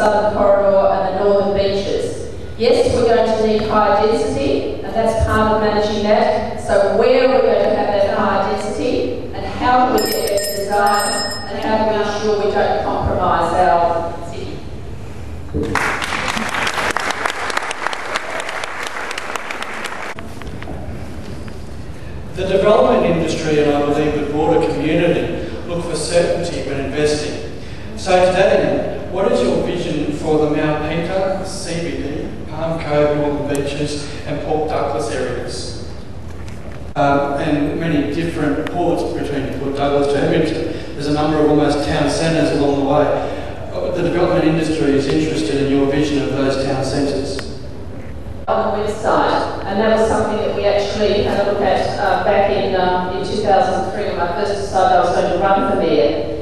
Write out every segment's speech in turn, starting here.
southern corridor and the northern beaches. Yes, we're going to need high density, and that's part of managing that. So where are we going to have that high density, and how do we get better design, and how do we ensure we don't compromise our city? The development industry, and I believe the broader community, look for certainty when investing. So to that end, what is your vision for the Mount Peter, CBD, Palm Cove, Northern Beaches and Port Douglas areas? And many different ports between Port Douglas to Edmonton. There's a number of almost town centres along the way. The development industry is interested in your vision of those town centres. On the website, and that was something that we actually had a look at back in 2003 when I first decided I was going to run for mayor,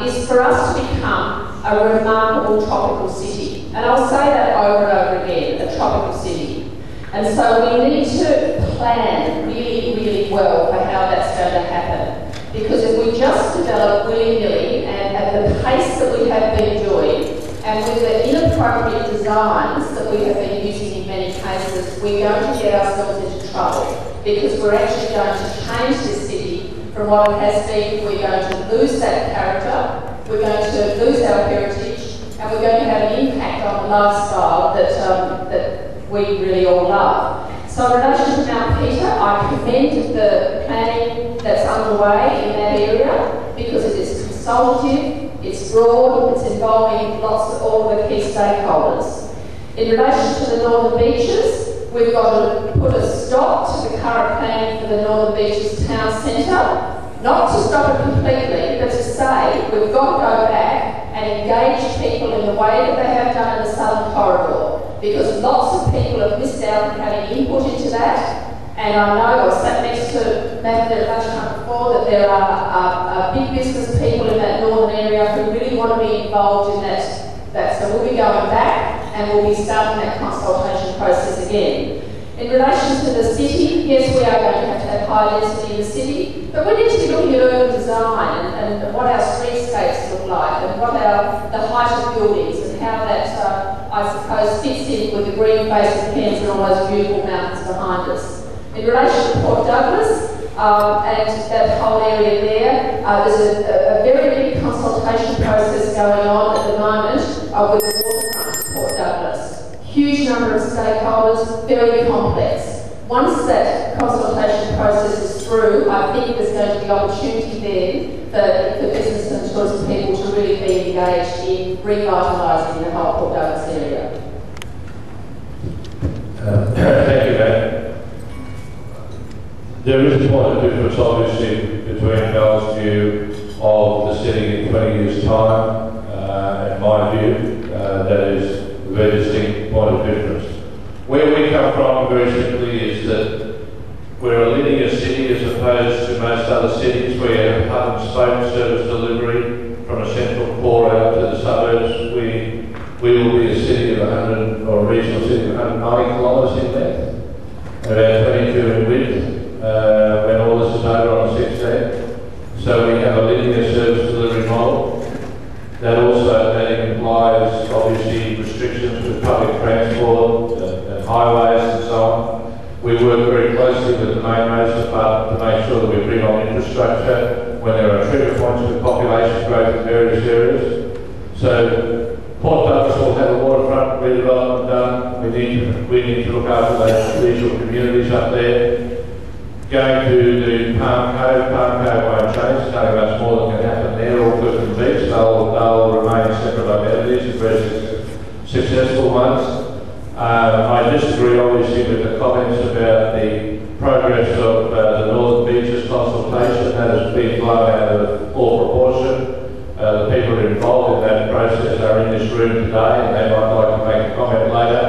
is for us to become a remarkable tropical city. And I'll say that over and over again, a tropical city. And so we need to plan really, really well for how that's going to happen. Because if we just develop willy-nilly and at the pace that we have been doing, and with the inappropriate designs that we have been using in many cases, we're going to get ourselves into trouble, because we're actually going to change this city from what it has been. We're going to lose that character, we're going to lose our heritage, and we're going to have an impact on the lifestyle that we really all love. So in relation to Mount Peter, I commend the planning that's underway in that area, because it is consultative, it's broad, it's involving all of the key stakeholders. In relation to the northern beaches, we've got to put a stop to the current planning for the Northern Beaches Town Centre. Not to stop it completely, but to say we've got to go back and engage people in the way that they have done in the Southern Corridor, because lots of people have missed out on having input into that. And I know, I sat next to Matthew at lunchtime before, that there are big business people in that northern area who really want to be involved in that. So we'll be going back and we'll be starting that consultation process again. In relation to the city, yes, we are going to have high density in the city, but we need to be looking at urban design and what our streetscapes look like, and what the height of buildings, and how that, I suppose, fits in with the green face of Cairns and all those beautiful mountains behind us. In relation to Port Douglas and that whole area there, there's a very big consultation process going on at the moment with the waterfront of Port Douglas. Huge number of stakeholders, very complex. Once that consultation process is through, I think there's going to be opportunity there for business and tourism people to really be engaged in revitalising the whole Port Douglas area. Thank you, Matt. There is a point of difference, obviously, between Mel's view of the city in 20 years' time and my view. That is a very distinct point of difference. Where we come from, very simply, is that we're a linear city as opposed to most other cities where you have hub and spoke service delivery from a central core out to the suburbs. We will be a city of 100, or a regional city of 190 kilometres in length, about 22 in width. When all this is over on 16. So we have a linear service delivery model. That implies obviously restrictions with public transport and highways and so on. We work very closely with the main roads department to make sure that we bring on infrastructure when there are trigger points with population growth in various areas. So Port Douglas will have a waterfront redevelopment done. We need to look after those regional communities up there. Going to the Palm Cove won't change. There's nothing much more that can happen there. All Clifton Beach, they'll remain separate identities, very successful ones. I disagree obviously with the comments about the progress of the Northern Beaches consultation. That has been blown out of all proportion. The people who are involved in that process are in this room today, and they might like to make a comment later.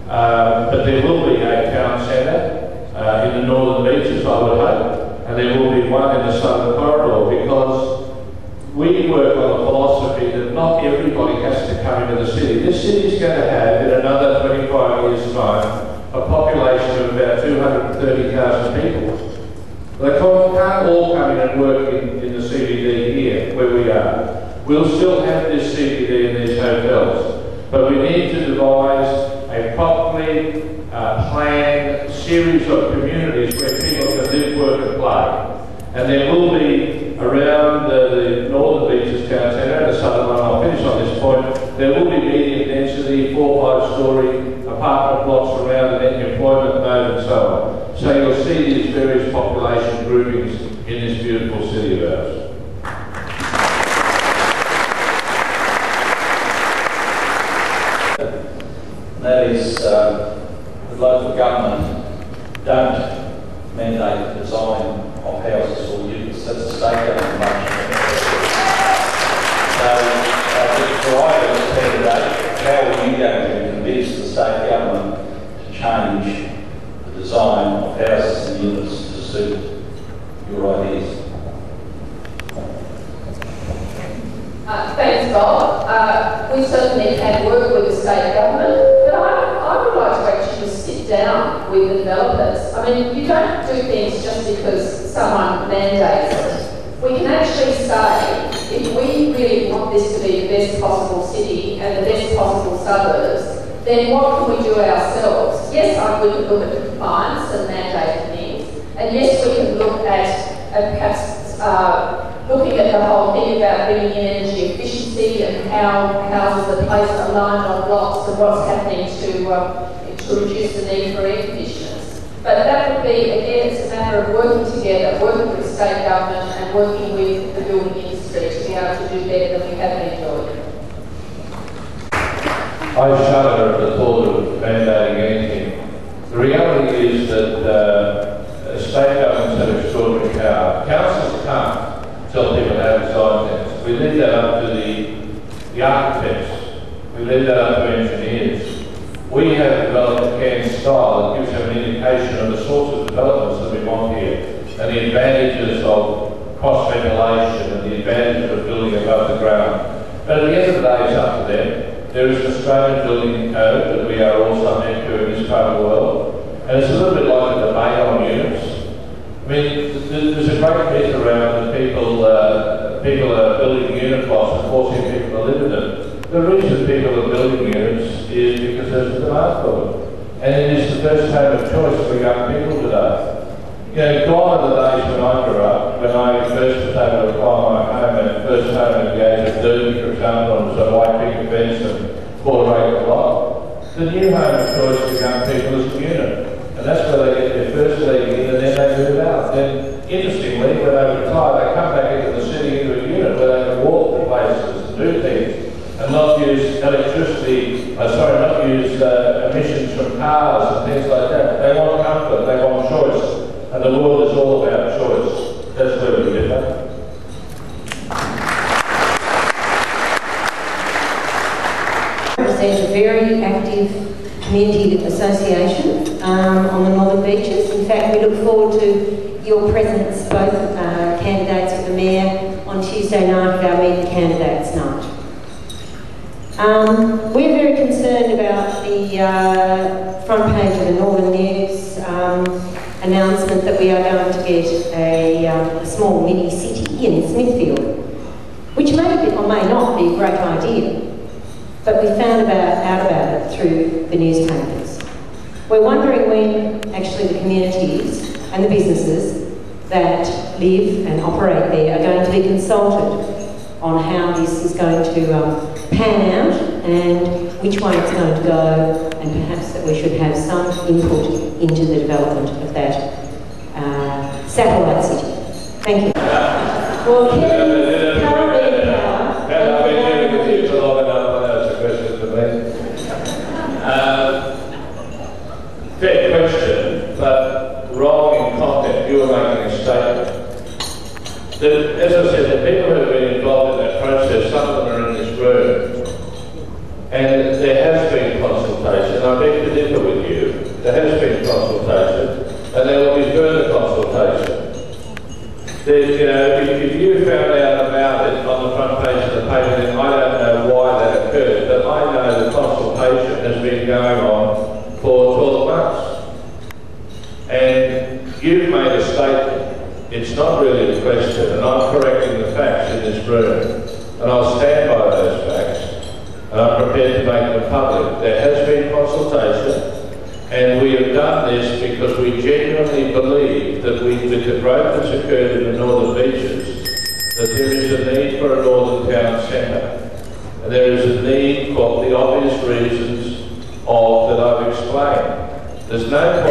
But there will be a town centre in the Northern Beaches, I would hope, and there will be one in the Southern Corridor, because we work on the philosophy that not everybody has to come into the city. This city is going to have, in another 25 years' time, a population of about 230,000 people. They can't all come in and work in the CBD here, where we are. We'll still have this CBD and these hotels. But we need to devise a properly planned series of communities where people can live, work and play. And there will be around the northern beaches town centre and the southern one, I'll finish on this point, there will be medium density, 4- or 5-storey apartment blocks around an employment node and so on. So you'll see these various population groupings in this beautiful city of ours. That is, the local government don't mandate the design of houses for use. That's a state government motion. So, for items today, how are you going to convince the state government to change the design of houses and units to suit your ideas? Thanks, Bob. We certainly can work with the state government, but I would like to actually sit down with the developers. I mean, you don't do things just because someone mandates it. We can actually say, if we really want this to be the best possible city and the best possible suburbs, then what can we do ourselves? Yes, we can look at compliance and mandated things, and yes, we can look at perhaps looking at the whole thing about bringing in energy efficiency and how houses are placed aligned on blocks and what's happening to reduce the need for air conditioners. But that would be, again, it's a matter of working together, working with state government and working with the building industry to be able to do better than we have been doing. I shudder at the thought of mandating anything. The reality is that state governments have extraordinary power. Councils can't tell people how to design things. We leave that up to the architects. We leave that up to engineers. We have developed a Cairns style that gives them an indication of the sorts of developments that we want here and the advantages of cross ventilation and the advantages of building above the ground. But at the end of the day, it's up to them. There is an Australian building code that we are all subject to in this part of the world, and it's a little bit like a debate on units. I mean, there's a great myth around that people are building unit plots and forcing people to live in them. The reason people are building units is because there's a demand for them. And it is the first home of choice for young people today. You know, gone are the days when I grew up, when I first was able to acquire my home and first home at the age of 30, for example, and so white picket fence and quarter-acre lot. The new home of choice for young people is a unit. And that's where they get their first leg in and then they move out. Then, interestingly, when they retire, they come back into the city into a unit where they can walk to places and do things and not use electricity, not use emissions from cars and things like that. They want comfort, they want choice. And the world is all about choice. That's where we differ. Represent a very active community association on the northern beaches. In fact, we look forward to your presence, both candidates for the mayor, on Tuesday night at our Meet the Candidates night. We're very concerned about the front page of the Northern News announcement that we are going to get a small mini city in Smithfield, which may or may not be a great idea. But we found out about it through the newspapers. We're wondering when actually the communities and the businesses that live and operate there are going to be consulted on how this is going to pan out and which way it's going to go, and perhaps that we should have some input into the development of that satellite city. Thank you. Well, Kevin, currently in power. Fair question, but wrong in content. You were making a statement. As I said, the people who have been involved in that process, some of them are in this room, and there has been consultation. I beg to differ with you. There has been consultation, and there will be further consultation. If you found out about it on the front page of the paper, then I don't know why that occurred, but I know the consultation has been going on for 12 months. And you've made a statement. It's not really a question, and I'm correcting the facts in this room. And I'll stand by those facts. And I'm prepared need to make them public. There has been consultation, and we have done this because we genuinely believe that with the growth that's occurred in the northern beaches, that there is a need for a northern town centre. And there is a need for the obvious reasons that I've explained. There's no